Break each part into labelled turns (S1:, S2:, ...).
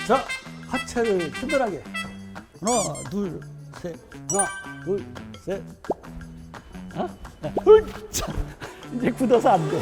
S1: 자, 하체를 튼튼하게. 하나, 둘, 셋. 하나, 둘, 셋. 자, 이제 굳어서 안 돼.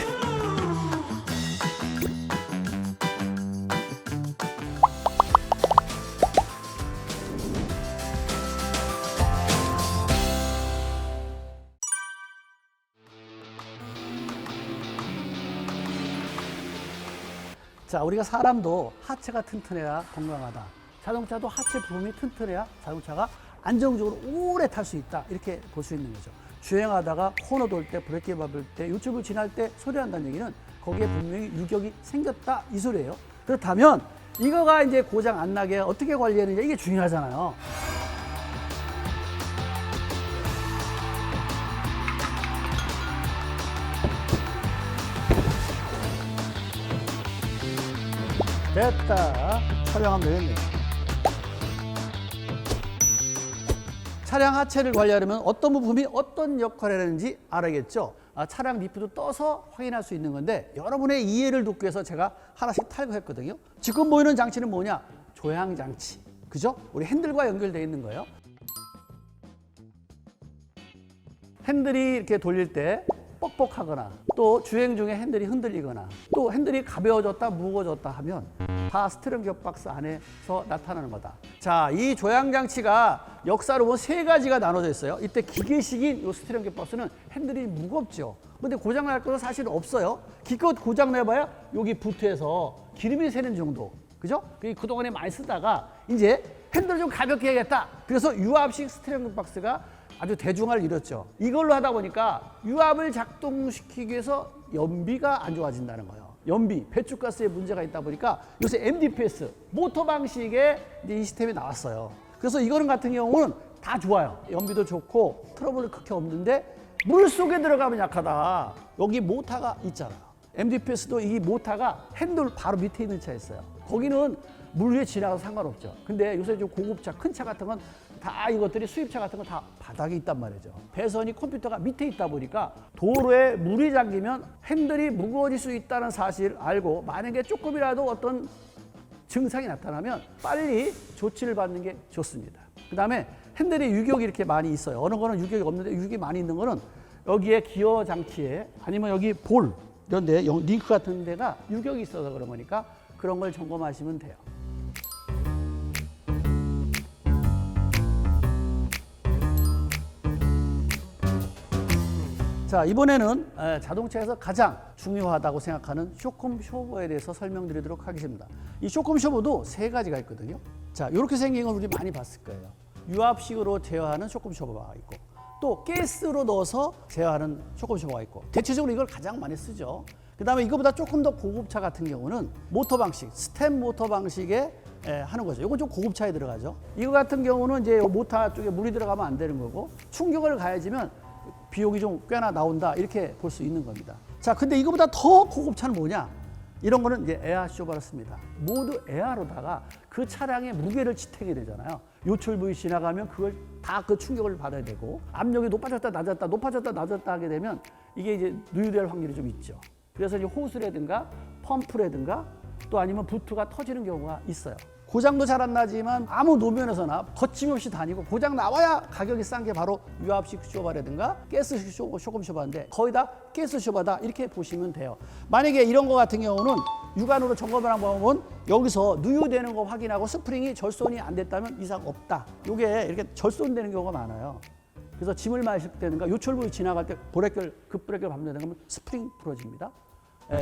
S1: 자, 우리가 사람도 하체가 튼튼해야 건강하다. 자동차도 하체 부품이 튼튼해야 자동차가 안정적으로 오래 탈 수 있다. 이렇게 볼 수 있는 거죠. 주행하다가 코너 돌 때, 브레이크 밟을 때, 요철을 지날 때 소리 난다는 얘기는 거기에 분명히 유격이 생겼다. 이 소리예요. 그렇다면 이거가 이제 고장 안 나게 어떻게 관리하느냐, 이게 중요하잖아요. 됐다. 촬영하면 되겠네. 차량 하체를 관리하려면 어떤 부품이 어떤 역할을 하는지 알아야겠죠. 차량 리프도 떠서 확인할 수 있는 건데, 여러분의 이해를 돕기 위해서 제가 하나씩 탈거했거든요. 지금 보이는 장치는 뭐냐? 조향 장치. 그죠? 우리 핸들과 연결되어 있는 거예요. 핸들이 이렇게 돌릴 때 뻑뻑하거나, 또 주행 중에 핸들이 흔들리거나, 또 핸들이 가벼워졌다 무거워졌다 하면 다 스티어링 격박스 안에서 나타나는 거다. 자, 이 조향 장치가 역사로 보면 세 가지가 나눠져 있어요. 이때 기계식인 이 스티어링 격박스는 핸들이 무겁죠. 근데 고장 날 것은 사실 없어요. 기껏 고장 내봐야 여기 부트에서 기름이 새는 정도. 그죠? 그동안에 많이 쓰다가 이제 핸들을 좀 가볍게 해야겠다. 그래서 유압식 스티어링 격박스가 아주 대중화를 이뤘죠. 이걸로 하다 보니까 유압을 작동시키기 위해서 연비가 안 좋아진다는 거예요. 연비, 배출가스에 문제가 있다 보니까 요새 MDPS, 모터 방식의 이제 이 시스템이 나왔어요. 그래서 이거는 같은 경우는 다 좋아요. 연비도 좋고 트러블이 그렇게 없는데 물 속에 들어가면 약하다. 여기 모터가 있잖아요. MDPS도 이 모터가 핸들 바로 밑에 있는 차에 있어요. 거기는 물 위에 지나가도 상관없죠. 근데 요새 좀 고급차, 큰 차 같은 건 다 이것들이 수입차 같은 건 다 바닥에 있단 말이죠. 배선이 컴퓨터가 밑에 있다 보니까 도로에 물이 잠기면 핸들이 무거워질 수 있다는 사실을 알고, 만약에 조금이라도 어떤 증상이 나타나면 빨리 조치를 받는 게 좋습니다. 그 다음에 핸들에 유격이 이렇게 많이 있어요. 어느 거는 유격이 없는데 유격이 많이 있는 거는 여기에 기어 장치에, 아니면 여기 볼 이런 데 링크 같은 데가 유격이 있어서 그런 거니까 그런 걸 점검하시면 돼요. 자, 이번에는 자동차에서 가장 중요하다고 생각하는 쇼컴 쇼버에 대해서 설명드리도록 하겠습니다. 이 쇼컴 쇼버도 세 가지가 있거든요. 자, 이렇게 생긴 걸 우리 많이 봤을 거예요. 유압식으로 제어하는 쇼컴 쇼버가 있고, 또 가스로 넣어서 제어하는 쇼컴 쇼버가 있고, 대체적으로 이걸 가장 많이 쓰죠. 그 다음에 이거보다 조금 더 고급차 같은 경우는 모터 방식, 스템 모터 방식에 하는 거죠. 이건 좀 고급차에 들어가죠. 이거 같은 경우는 이제 모터 쪽에 물이 들어가면 안 되는 거고, 충격을 가해지면 비용이 좀 꽤나 나온다, 이렇게 볼 수 있는 겁니다. 자, 근데 이거보다 더 고급차는 뭐냐? 이런 거는 이제 에어 쇼버를 씁니다. 모두 에어로다가 그 차량의 무게를 지탱해야 되잖아요. 요철 부위 지나가면 그걸 다 그 충격을 받아야 되고, 압력이 높아졌다 낮았다 높아졌다 낮았다 하게 되면 이게 이제 누유될 확률이 좀 있죠. 그래서 이제 호스라든가 펌프라든가 또 아니면 부트가 터지는 경우가 있어요. 고장도 잘 안 나지만 아무 노면에서나 거침없이 다니고, 고장 나와야 가격이 싼 게 바로 유압식 쇼바라든가 가스식 쇼컴 쇼바인데 거의 다 가스 쇼바다, 이렇게 보시면 돼요. 만약에 이런 거 같은 경우는 육안으로 점검을 한번 보면 여기서 누유되는 거 확인하고 스프링이 절손이 안 됐다면 이상 없다. 이게 이렇게 절손되는 경우가 많아요. 그래서 짐을 마실 때든가 요철 부위 지나갈 때 브레이크를 급브레이크를 밟는 데는 스프링 부러집니다.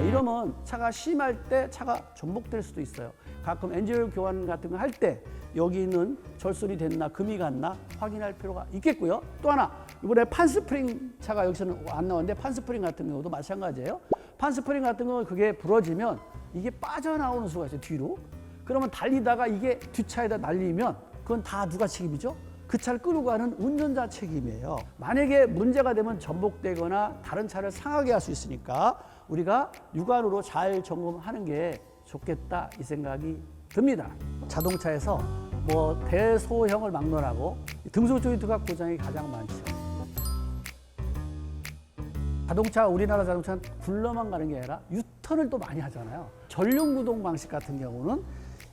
S1: 이러면 차가 심할 때 차가 전복될 수도 있어요. 가끔 엔진 교환 같은 거 할 때 여기 있는 절손이 됐나 금이 갔나 확인할 필요가 있겠고요. 또 하나, 이번에 판스프링 차가 여기서는 안 나왔는데 판스프링 같은 경우도 마찬가지예요. 판스프링 같은 거 그게 부러지면 이게 빠져나오는 수가 있어요, 뒤로. 그러면 달리다가 이게 뒷차에다 날리면 그건 다 누가 책임이죠? 그 차를 끌고 가는 운전자 책임이에요. 만약에 문제가 되면 전복되거나 다른 차를 상하게 할 수 있으니까 우리가 육안으로 잘 점검하는 게 좋겠다, 이 생각이 듭니다. 자동차에서 뭐 대소형을 막론하고 등속 조인트가 고장이 가장 많죠. 우리나라 자동차는 굴러만 가는 게 아니라 유턴을 또 많이 하잖아요. 전륜 구동 방식 같은 경우는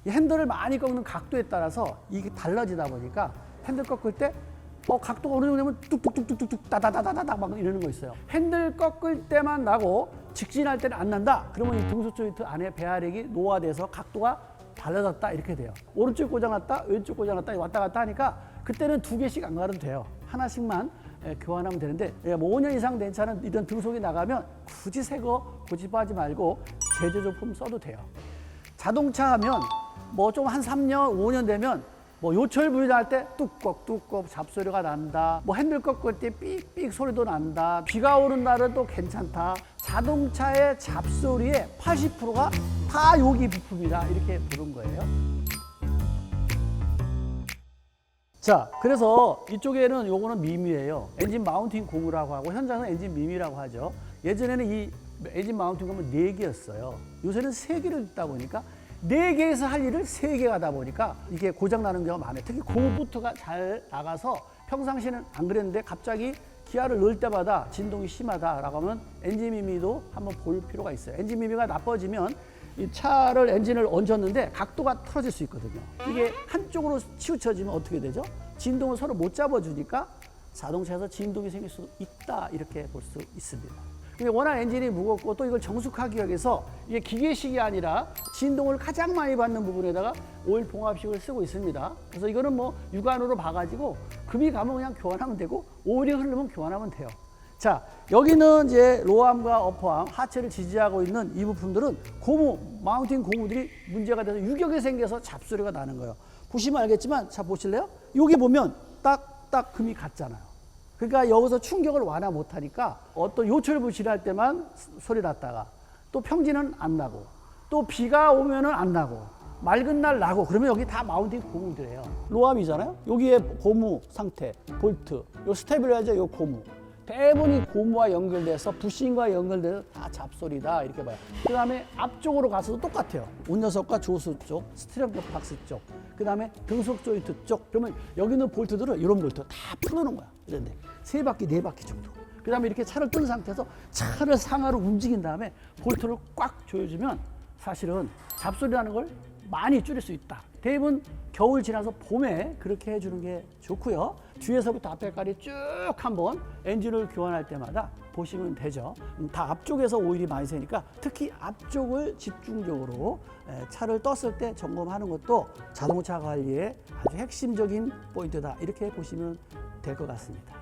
S1: 이 핸들을 많이 꺾는 각도에 따라서 이게 달라지다 보니까 핸들 꺾을 때 각도가 어느 정도 되면 뚝뚝뚝뚝뚝 따다다다다다 막 이러는 거 있어요. 핸들 꺾을 때만 나고 직진할 때는 안 난다. 그러면 이 등속 조인트 안에 배아력이 노화돼서 각도가 달라졌다 이렇게 돼요. 오른쪽 고장났다, 왼쪽 고장났다 왔다 갔다 하니까 그때는 2개씩 안 갈아도 돼요. 하나씩만 교환하면 되는데 뭐 5년 이상 된 차는 이런 등속이 나가면 굳이 새 거 고집하지 말고 제조제품 써도 돼요. 자동차 하면 뭐 좀 한 3년, 5년 되면 뭐 요철 부유할 때 뚝꺽뚝꺽 잡소리가 난다. 뭐 핸들 꺾을 때 삑삑 소리도 난다. 비가 오는 날은 또 괜찮다. 자동차의 잡소리의 80%가 다 여기 부품이다. 이렇게 부른 거예요. 자, 그래서 이쪽에는 요거는 미미예요. 엔진 마운팅 고무라고 하고 현장은 엔진 미미라고 하죠. 예전에는 이 엔진 마운팅 고무는 4개였어요. 요새는 3개를 있다 보니까 4개에서 할 일을 3개 하다 보니까 이게 고장 나는 경우가 많아요. 특히 고무부트가 잘 나가서 평상시에는 안 그랬는데 갑자기 기아를 넣을 때마다 진동이 심하다라고 하면 엔진 미미도 한번 볼 필요가 있어요. 엔진 미미가 나빠지면 이 차를 엔진을 얹었는데 각도가 틀어질 수 있거든요. 이게 한쪽으로 치우쳐지면 어떻게 되죠? 진동을 서로 못 잡아주니까 자동차에서 진동이 생길 수 있다 이렇게 볼 수 있습니다. 근데 워낙 엔진이 무겁고 또 이걸 정숙하기 위해서 이게 기계식이 아니라 진동을 가장 많이 받는 부분에다가 오일 봉합식을 쓰고 있습니다. 그래서 이거는 뭐 육안으로 봐가지고 금이 가면 그냥 교환하면 되고 오일이 흐르면 교환하면 돼요. 자, 여기는 이제 로암과 어퍼암, 하체를 지지하고 있는 이 부품들은 고무, 마운팅 고무들이 문제가 돼서 유격이 생겨서 잡소리가 나는 거예요. 보시면 알겠지만, 자, 보실래요? 여기 보면 딱딱 금이 갔잖아요. 그러니까 여기서 충격을 완화 못하니까 어떤 요철부 지날 때만 소리 났다가 또 평지는 안 나고 또 비가 오면은 안 나고 맑은 날 나고 그러면 여기 다 마운팅 고무들이에요. 로암이잖아요. 여기에 고무 상태, 볼트, 요 스테빌라이저, 요 고무. 대부분이 고무와 연결돼서 부싱과 연결돼서 다 잡소리다 이렇게 봐요. 그 다음에 앞쪽으로 가서도 똑같아요. 운전석과 조수 쪽, 스티어링 박스 쪽, 그 다음에 등속 조인트 쪽. 그러면 여기 있는 볼트들은 이런 볼트 다 풀어놓은 거야. 이런데 3바퀴, 4바퀴 정도. 그 다음에 이렇게 차를 뜬 상태에서 차를 상하로 움직인 다음에 볼트를 꽉 조여주면 사실은 잡소리 나는 걸 많이 줄일 수 있다. 대부분 겨울 지나서 봄에 그렇게 해주는 게 좋고요. 뒤에서부터 앞에까지 쭉 한번 엔진을 교환할 때마다 보시면 되죠. 다 앞쪽에서 오일이 많이 새니까 특히 앞쪽을 집중적으로 차를 떴을 때 점검하는 것도 자동차 관리의 아주 핵심적인 포인트다. 이렇게 보시면 될 것 같습니다.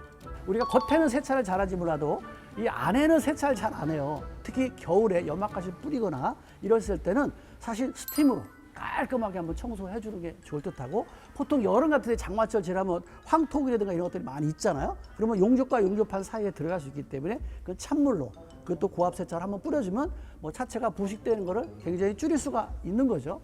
S1: 우리가 겉에는 세차를 잘하지 몰라도 이 안에는 세차를 잘 안 해요. 특히 겨울에 연막가시 뿌리거나 이랬을 때는 사실 스팀으로 깔끔하게 한번 청소해 주는 게 좋을 듯하고 보통 여름 같은 데 장마철 지나면 황토기라든가 이런 것들이 많이 있잖아요. 그러면 용접과 용접판 사이에 들어갈 수 있기 때문에 그 찬물로 그것도 고압 세차를 한번 뿌려주면 뭐 차체가 부식되는 거를 굉장히 줄일 수가 있는 거죠.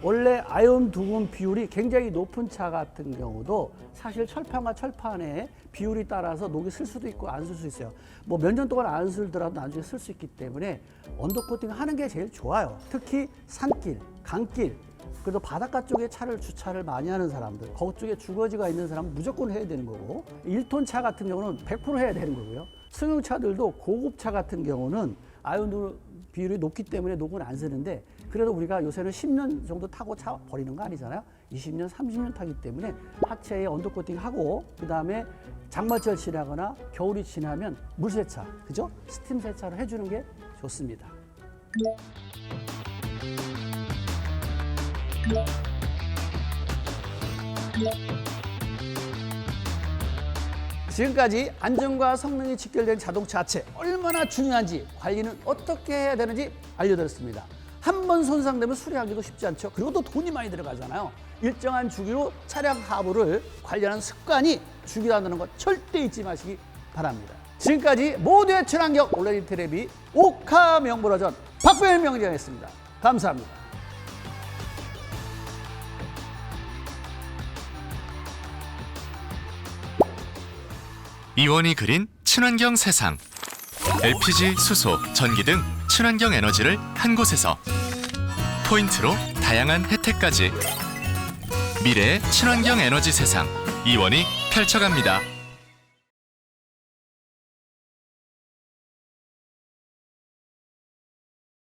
S1: 원래 아연 두분 비율이 굉장히 높은 차 같은 경우도 사실 철판과 철판의 비율이 따라서 녹이 쓸 수도 있고 안 쓸 수 있어요. 뭐 몇 년 동안 안 쓸더라도 나중에 쓸 수 있기 때문에 언더코팅 하는 게 제일 좋아요. 특히 산길, 강길, 그래도 바닷가 쪽에 차를 주차를 많이 하는 사람들, 거기 쪽에 주거지가 있는 사람은 무조건 해야 되는 거고 1톤 차 같은 경우는 100% 해야 되는 거고요. 승용차들도 고급차 같은 경우는 아연 비율이 높기 때문에 녹은 안 쓰는데 그래도 우리가 요새는 10년 정도 타고 차 버리는 거 아니잖아요. 20년, 30년 타기 때문에 하체에 언더코팅하고 그 다음에 장마철 지나거나 겨울이 지나면 물세차, 그죠? 스팀 세차를 해주는 게 좋습니다. 지금까지 안전과 성능이 직결된 자동차 하체 얼마나 중요한지 관리는 어떻게 해야 되는지 알려드렸습니다. 한 번 손상되면 수리하기도 쉽지 않죠. 그리고 또 돈이 많이 들어가잖아요. 일정한 주기로 차량 하부를 관리하는 습관이 중요하다는 것 절대 잊지 마시기 바랍니다. 지금까지 모두의 친환경 온라인 테레비 오카 명불허전 박병일 명장이었습니다. 감사합니다.
S2: 이원이 그린 친환경 세상. LPG, 수소, 전기 등 친환경 에너지를 한 곳에서 포인트로 다양한 혜택까지 미래의 친환경 에너지 세상 이원이 펼쳐갑니다.